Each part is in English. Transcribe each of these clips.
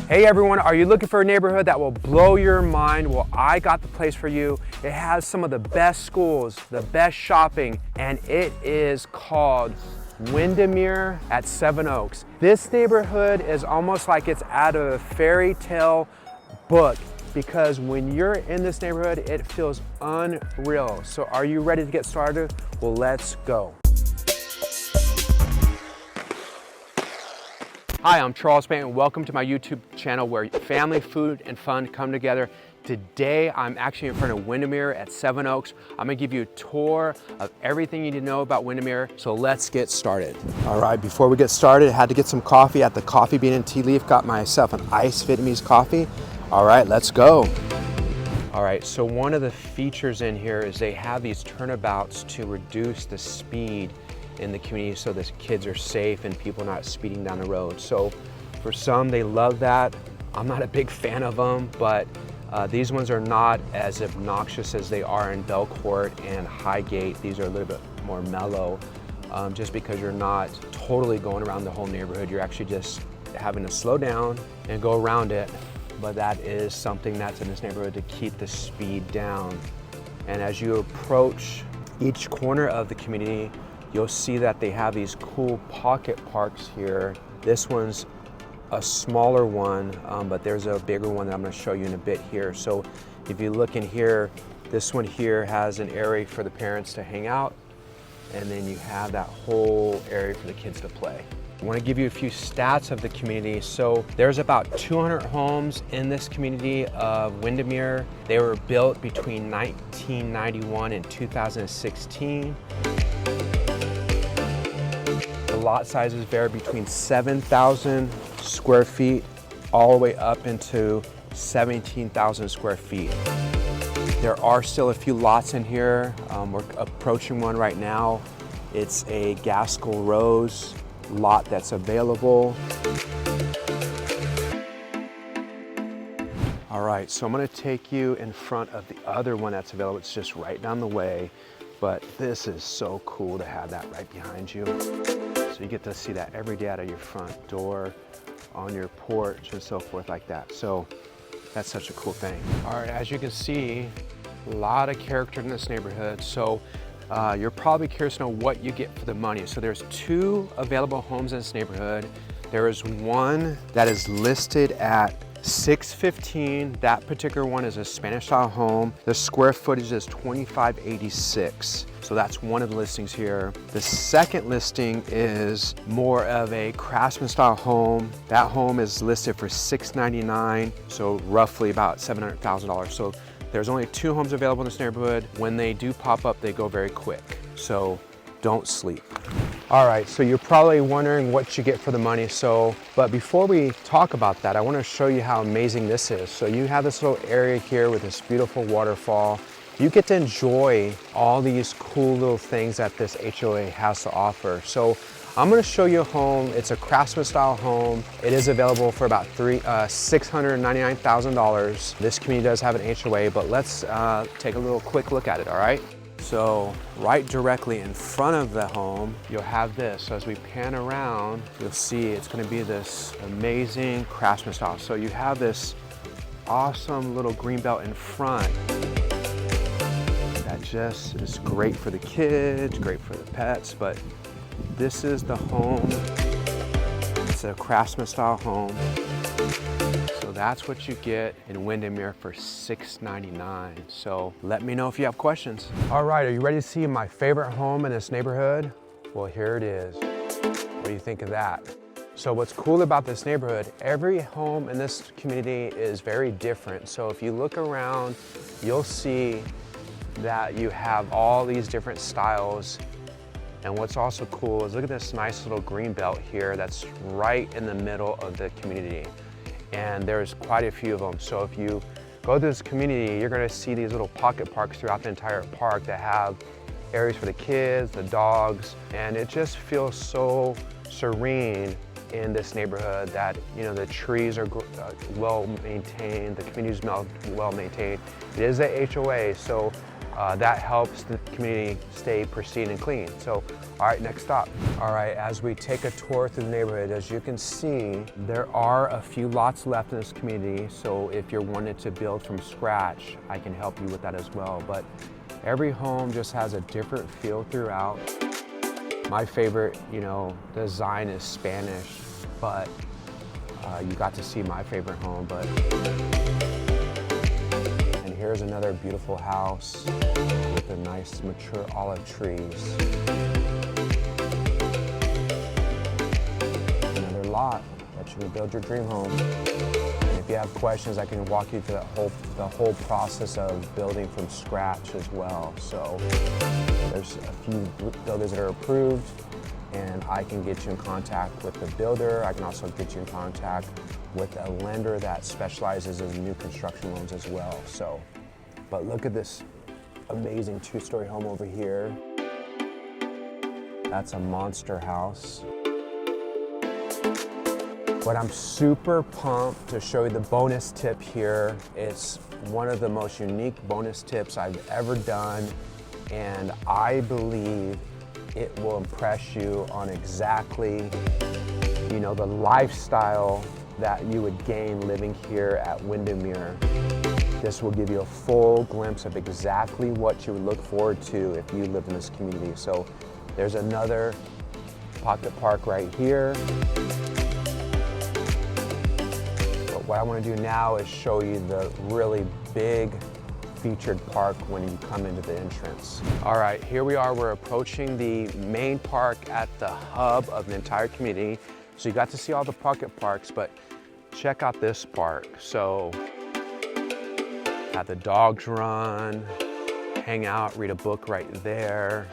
Hey everyone, are you looking for a neighborhood that will blow your mind? Well, I got the place for you. It has some of the best schools, the best shopping, and it is called Windermere at Seven Oaks. This neighborhood is almost like it's out of a fairy tale book because when you're in this neighborhood, it feels unreal. So are you ready to get started? Well, let's go. Hi, I'm Charles Payne, and welcome to my YouTube channel where family, food, and fun come together. Today, I'm actually in front of Windermere at Seven Oaks. I'm gonna give you a tour of everything you need to know about Windermere, so let's get started. All right, before we get started, I had to get some coffee at the Coffee Bean and Tea Leaf. Got myself an iced Vietnamese coffee. All right, let's go. All right, so one of the features in here is they have these turnabouts to reduce the speed in the community so the kids are safe and people not speeding down the road. So for some, they love that. I'm not a big fan of them, but these ones are not as obnoxious as they are in Belcourt and Highgate. These are a little bit more mellow, just because you're not totally going around the whole neighborhood. You're actually just having to slow down and go around it. But that is something that's in this neighborhood to keep the speed down. And as you approach each corner of the community, you'll see that they have these cool pocket parks here. This one's a smaller one, but there's a bigger one that I'm gonna show you in a bit here. So if you look in here, this one here has an area for the parents to hang out, and then you have that whole area for the kids to play. I wanna give you a few stats of the community. So there's about 200 homes in this community of Windermere. They were built between 1991 and 2016. The lot sizes vary between 7,000 square feet all the way up into 17,000 square feet. There are still a few lots in here. We're approaching one right now. It's a Gaskell Rose lot that's available. All right, so I'm gonna take you in front of the other one that's available. It's just right down the way, but this is so cool to have that right behind you. So you get to see that every day out of your front door, on your porch and so forth like that. So that's such a cool thing. All right, as you can see, a lot of character in this neighborhood. So you're probably curious to know what you get for the money. So there's two available homes in this neighborhood. There is one that is listed at $615. That particular one is a Spanish style home. The square footage is 2586. So that's one of the listings here. The second listing is more of a craftsman style home. That home is listed for $699, so roughly about $700,000. So there's only two homes available in this neighborhood. When they do pop up, they go very quick. So don't sleep. All right, so you're probably wondering what you get for the money. But before we talk about that, I want to show you how amazing this is. So you have this little area here with this beautiful waterfall. You get to enjoy all these cool little things that this HOA has to offer. So I'm going to show you a home. It's a craftsman style home. It is available for about $699,000. This community does have an HOA, but let's take a little quick look at it, all right? So right directly in front of the home, you'll have this. So as we pan around, you'll see it's going to be this amazing craftsman style. So you have this awesome little green belt in front. That just is great for the kids, great for the pets, but this is the home. It's a craftsman style home. So that's what you get in Windermere for $699. So let me know if you have questions. All right, are you ready to see my favorite home in this neighborhood? Well, here it is. What do you think of that? So what's cool about this neighborhood, every home in this community is very different. So if you look around, you'll see that you have all these different styles. And what's also cool is look at this nice little green belt here that's right in the middle of the community. And there's quite a few of them. So if you go to this community, you're gonna see these little pocket parks throughout the entire park that have areas for the kids, the dogs, and it just feels so serene in this neighborhood that, you know, the trees are well maintained, the community is well maintained. It is a HOA, so that helps the community stay pristine and clean. So, all right, next stop. All right, as we take a tour through the neighborhood, as you can see, there are a few lots left in this community. So if you're wanting to build from scratch, I can help you with that as well. But every home just has a different feel throughout. My favorite, design is Spanish, but you got to see my favorite home. But here's another beautiful house with a nice mature olive trees. Another lot that you can build your dream home. And if you have questions, I can walk you through the whole process of building from scratch as well. So there's a few builders that are approved, and I can get you in contact with the builder. I can also get you in contact with a lender that specializes in new construction loans as well. So, but look at this amazing two-story home over here. That's a monster house. But I'm super pumped to show you the bonus tip here. It's one of the most unique bonus tips I've ever done, and I believe it will impress you on exactly, the lifestyle that you would gain living here at Windermere. This will give you a full glimpse of exactly what you would look forward to if you lived in this community. So there's another pocket park right here. But what I want to do now is show you the really big featured park when you come into the entrance. All right, here we are. We're approaching the main park at the hub of the entire community. So you got to see all the pocket parks, but check out this park. So have the dogs run, hang out, read a book right there.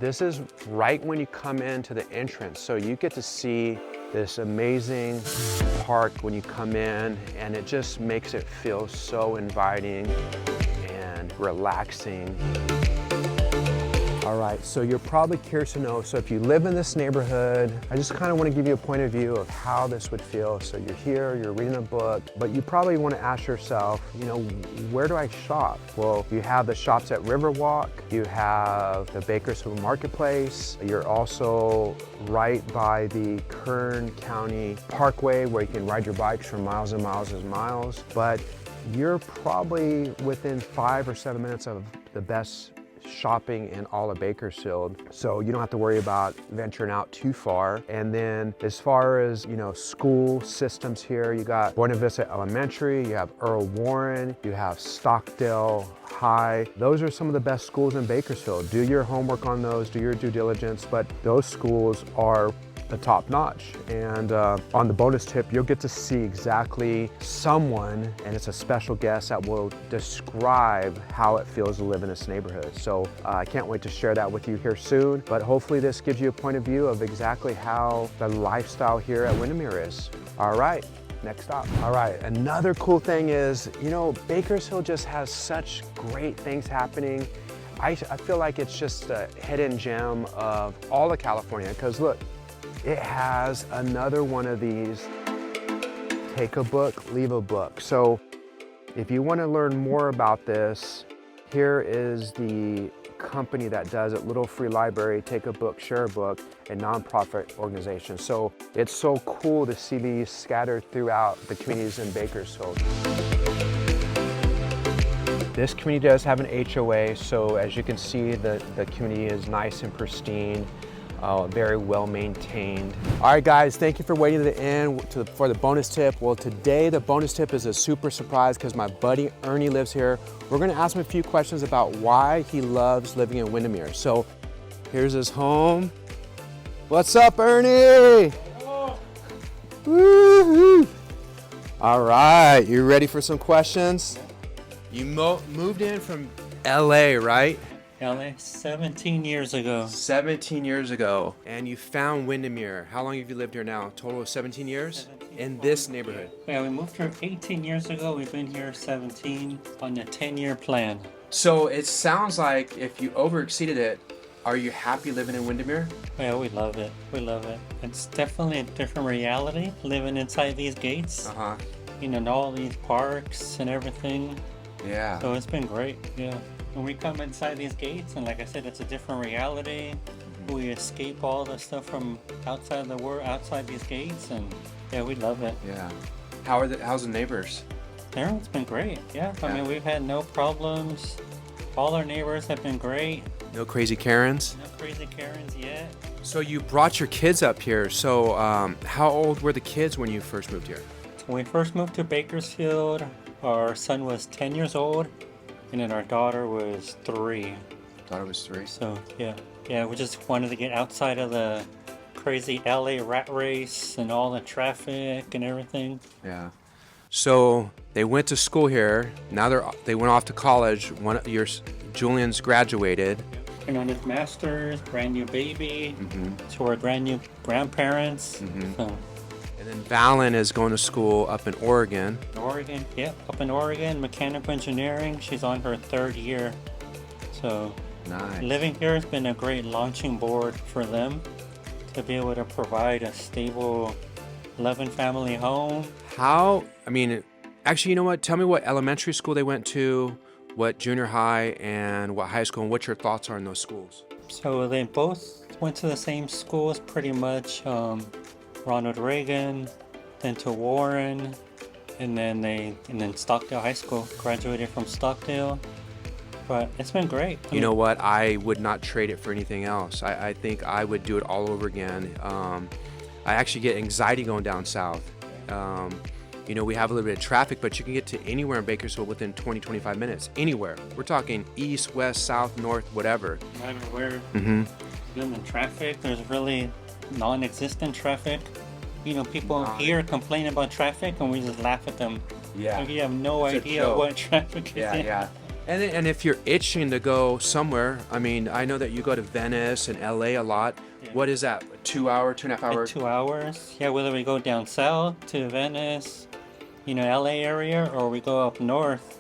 This is right when you come into the entrance. So you get to see this amazing park when you come in, and it just makes it feel so inviting and relaxing. All right, so you're probably curious to know, so if you live in this neighborhood, I just kind of want to give you a point of view of how this would feel. So you're here, you're reading a book, but you probably want to ask yourself, where do I shop? Well, you have the shops at Riverwalk, you have the Bakersfield Marketplace, you're also right by the Kern County Parkway where you can ride your bikes for miles and miles and miles, but you're probably within 5 or 7 minutes of the best shopping in all of Bakersfield, so you don't have to worry about venturing out too far. And then as far as school systems here, you got Buena Vista Elementary, you have Earl Warren, you have Stockdale High. Those are some of the best schools in Bakersfield. Do your homework on those, do your due diligence, but those schools are the top notch. And on the bonus tip, you'll get to see exactly someone, and it's a special guest that will describe how it feels to live in this neighborhood. So I can't wait to share that with you here soon, but hopefully this gives you a point of view of exactly how the lifestyle here at Windermere is. All right, next stop. All right, another cool thing is, Bakersfield just has such great things happening. I feel like it's just a hidden gem of all of California, because look, it has another one of these, take a book, leave a book. So if you want to learn more about this, here is the company that does it, Little Free Library, Take a Book, Share a Book, a nonprofit organization. So it's so cool to see these scattered throughout the communities in Bakersfield. This community does have an HOA, so as you can see, the community is nice and pristine. Very well maintained. All right, guys, thank you for waiting to the end for the bonus tip. Well, today the bonus tip is a super surprise because my buddy Ernie lives here. We're gonna ask him a few questions about why he loves living in Windermere. So here's his home. What's up, Ernie? Woo-hoo. All right, you ready for some questions? You moved in from LA, right? LA, 17 years ago. 17 years ago. And you found Windermere. How long have you lived here now? Total of 17 years? In this neighborhood? Yeah, we moved here 18 years ago. We've been here 17 on a 10-year plan. So it sounds like if you over-exceeded it, are you happy living in Windermere? Yeah, we love it. We love it. It's definitely a different reality living inside these gates. Uh-huh. And all these parks and everything. Yeah. So it's been great, yeah. when we come inside these gates, and like I said, it's a different reality. We escape all the stuff from outside the world, outside these gates, and yeah, we love it. Yeah. How's the neighbors? Everyone's been great. Yeah, I mean, we've had no problems. All our neighbors have been great. No crazy Karens? No crazy Karens yet. So you brought your kids up here. So how old were the kids when you first moved here? When we first moved to Bakersfield, our son was 10 years old, and then our daughter was 3. Daughter was 3. So yeah, we just wanted to get outside of the crazy LA rat race and all the traffic and everything. Yeah. So they went to school here. Now they went off to college. Julian's graduated. And on his master's, brand new baby. So we're brand new grandparents. So, And then Valen is going to school up in Oregon. Oregon, yeah, up in Oregon, mechanical engineering. She's on her 3rd year. So Nice. living here has been a great launching board for them to be able to provide a stable, loving family home. Actually, you know what? Tell me what elementary school they went to, what junior high, and what high school, and what your thoughts are in those schools. So they both went to the same schools pretty much. Ronald Reagan, then to Warren, and then Stockdale High School. Graduated from Stockdale. But it's been great. You know what? I would not trade it for anything else. I think I would do it all over again. I actually get anxiety going down south. We have a little bit of traffic, but you can get to anywhere in Bakersfield within 20-25 minutes. Anywhere. We're talking east, west, south, north, whatever. No matter where you're in traffic, there's really non-existent traffic. People here complain about traffic, and we just laugh at them. Yeah. Like, you have no idea what traffic is. Yeah. And if you're itching to go somewhere, I know that you go to Venice and LA a lot. Yeah. What is that? 2 hour, 2.5 hours? 2 hours. Yeah, whether we go down south to Venice, LA area, or we go up north,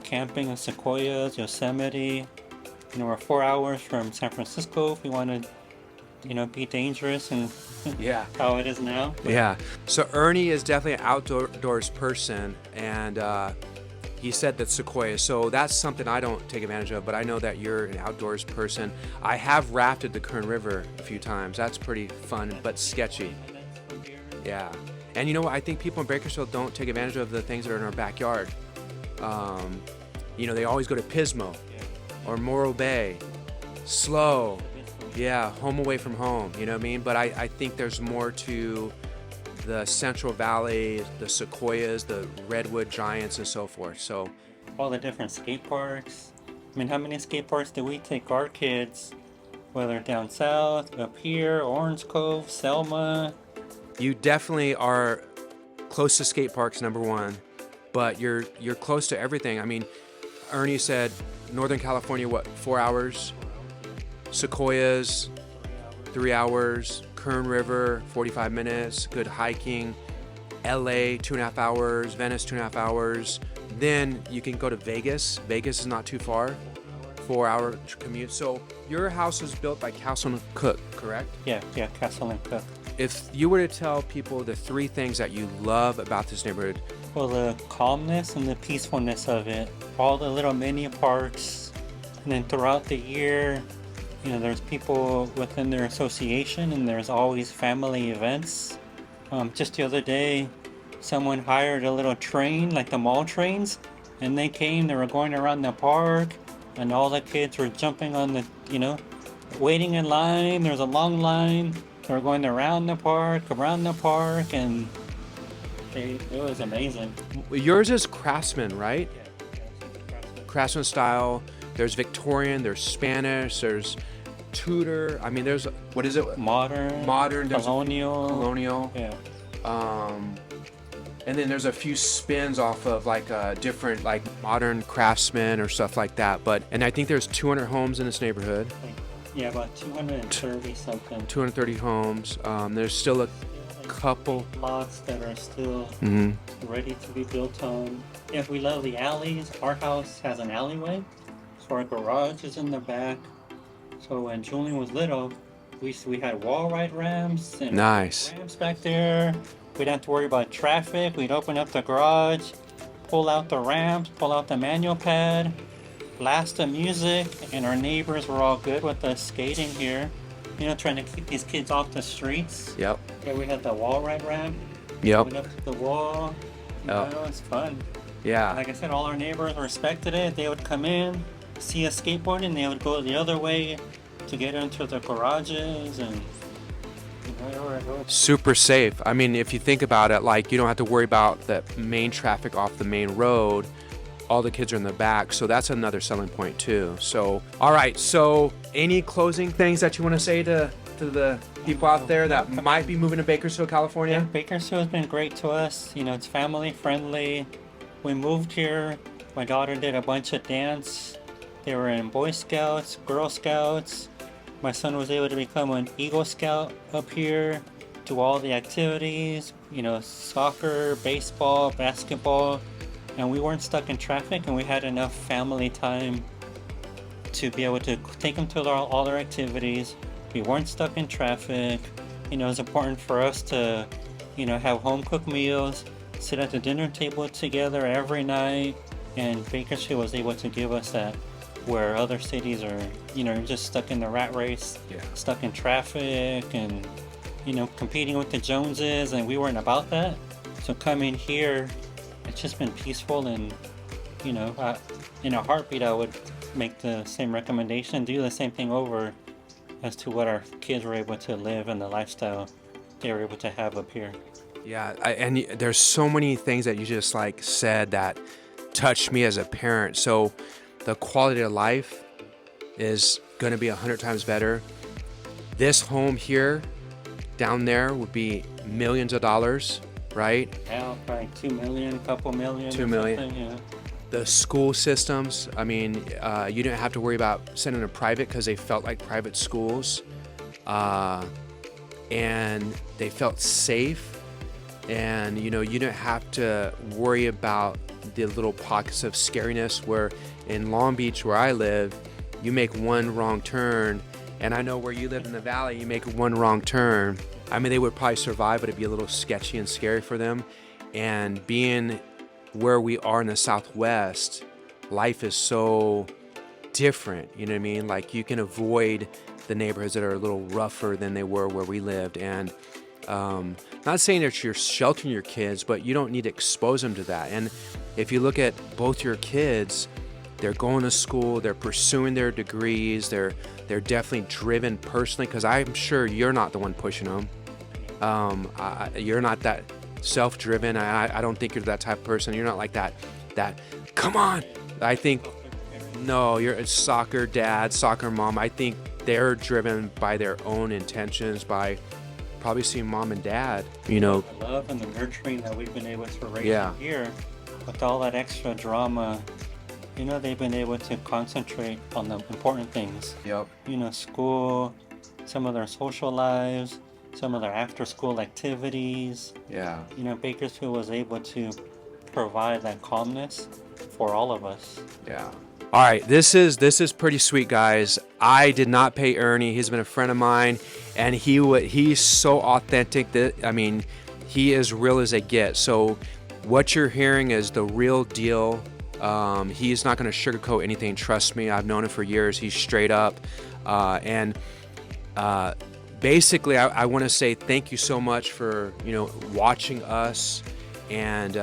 camping in Sequoias, Yosemite. We're 4 hours from San Francisco if we want to, be dangerous and how it is now. But yeah. So Ernie is definitely an outdoors person, and he said that Sequoia, so that's something I don't take advantage of, but I know that you're an outdoors person. I have rafted the Kern River a few times. That's pretty fun, but sketchy. Yeah. And you know what? I think people in Bakersfield don't take advantage of the things that are in our backyard. They always go to Pismo or Morro Bay, Slow. Yeah, home away from home, you know what I mean? But I think there's more to the Central Valley, the Sequoias, the Redwood Giants, and so forth. So all the different skate parks. How many skate parks do we take our kids, whether down south, up here, Orange Cove, Selma? You definitely are close to skate parks, number one, but you're close to everything. Ernie said Northern California, 4 hours? Sequoias, 3 hours. Kern River, 45 minutes, good hiking. LA, 2.5 hours. Venice, 2.5 hours. Then you can go to Vegas. Vegas is not too far. 4-hour commute. So your house was built by Castle and Cook, correct? Yeah, Castle and Cook. If you were to tell people the 3 things that you love about this neighborhood. Well, the calmness and the peacefulness of it. All the little mini parks. And then throughout the year, there's people within their association, and there's always family events. Just the other day, someone hired a little train, like the mall trains, and they were going around the park, and all the kids were jumping on the, waiting in line. There's a long line. They were going around the park, and it was amazing. Yours is Craftsman, right? Yeah. Craftsman style. There's Victorian, there's Spanish, there's Tudor. There's, what is it? Modern, colonial. Yeah. And then there's a few spins off of different modern craftsmen or stuff like that. And I think there's 200 homes in this neighborhood. Yeah, about 230 something. 230 homes. There's still a couple lots that are still ready to be built on. Yeah, we love the alleys. Our house has an alleyway. So our garage is in the back. So when Julian was little, we had wall ride ramps and nice ramps back there. We didn't have to worry about traffic. We'd open up the garage, pull out the ramps, pull out the manual pad, blast of music, and our neighbors were all good with us skating here. You know, trying to keep these kids off the streets. Yep. Yeah, we had the wall ride ramp. Yep. Went up to the wall. You know, it's fun. Yeah. Like I said, all our neighbors respected it. They would come in, see us skateboarding, and they would go the other way to get into their garages, and super safe. I mean, if you think about it, like, you don't have to worry about the main traffic off the main road. All the kids are in the back, so that's another selling point too. So, all right, so any closing things that you want to say to the people out there that might be moving to Bakersfield, California? Yeah, Bakersfield has been great to us. You know, it's family friendly. We moved here, my daughter did a bunch of dance. They were in Boy Scouts, Girl Scouts. My son was able to become an Eagle Scout up here, do all the activities, you know, soccer, baseball, basketball, and we weren't stuck in traffic, and we had enough family time to be able to take them to all their activities. We weren't stuck in traffic. You know, it's important for us to, you know, have home cooked meals, sit at the dinner table together every night, and Bakersfield was able to give us that, where other cities are, you know, just stuck in the rat race, stuck in traffic, and, you know, competing with the Joneses, and we weren't about that. So coming here, it's just been peaceful, and, you know, in a heartbeat, I would make the same recommendation, do the same thing over as to what our kids were able to live and the lifestyle they were able to have up here. Yeah, and there's so many things that you just like said that touched me as a parent. So the quality of life is going to be 100 times better. This home here, down there, would be millions of dollars, right? Yeah, probably 2 million, couple million. 2 million. Yeah. The school systems, I mean, you didn't have to worry about sending them private because they felt like private schools. And they felt safe. And, you know, you didn't have to worry about the little pockets of scariness where in Long Beach, where I live, you make one wrong turn. And I know where you live in the valley, you make one wrong turn. I mean, they would probably survive, but it'd be a little sketchy and scary for them. And being where we are in the Southwest, life is so different, you know what I mean? Like, you can avoid the neighborhoods that are a little rougher than they were where we lived. And not saying that you're sheltering your kids, but you don't need to expose them to that. And if you look at both your kids, they're going to school, they're pursuing their degrees, they're definitely driven personally, because I'm sure you're not the one pushing them. You're not that self-driven. I don't think you're that type of person. You're not like that come on. I think, no, you're a soccer dad, soccer mom. I think they're driven by their own intentions, by probably seeing mom and dad, you know. The love and the nurturing that we've been able to raise here, with all that extra drama, you know, they've been able to concentrate on the important things. Yep. You know, school, some of their social lives, some of their after-school activities. Yeah. You know, Bakersfield was able to provide that calmness for all of us. Yeah. All right, this is pretty sweet, guys. I did not pay Ernie. He's been a friend of mine, and he's so authentic that, I mean, he is real as they get. So what you're hearing is the real deal. He's not going to sugarcoat anything. Trust me. I've known him for years. He's straight up. Basically, I want to say thank you so much for, you know, watching us. And,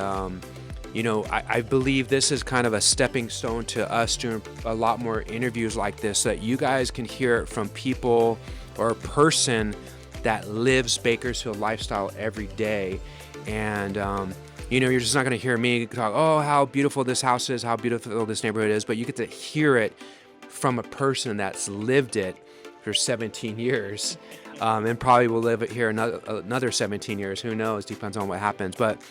you know, I believe this is kind of a stepping stone to us doing a lot more interviews like this, so that you guys can hear it from people or a person that lives Bakersfield lifestyle every day. And, you know, you're just not going to hear me talk, oh, how beautiful this house is, how beautiful this neighborhood is, but you get to hear it from a person that's lived it for 17 years, and probably will live it here another 17 years. Who knows? Depends on what happens. But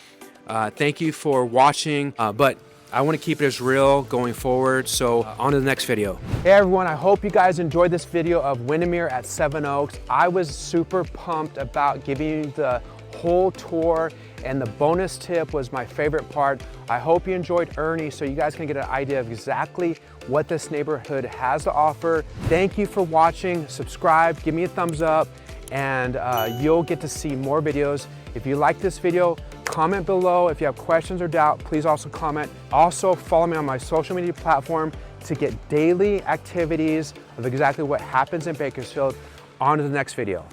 thank you for watching. But I want to keep it as real going forward. So on to the next video. Hey everyone, I hope you guys enjoyed this video of Windermere at Seven Oaks. I was super pumped about giving you the whole tour, and the bonus tip was my favorite part. I hope you enjoyed Ernie, so you guys can get an idea of exactly what this neighborhood has to offer. Thank you for watching. Subscribe, give me a thumbs up, and you'll get to see more videos. If you like this video, comment below if you have questions or doubt. Please also comment. Also follow me on my social media platform to get daily activities of exactly what happens in Bakersfield. On to the next video.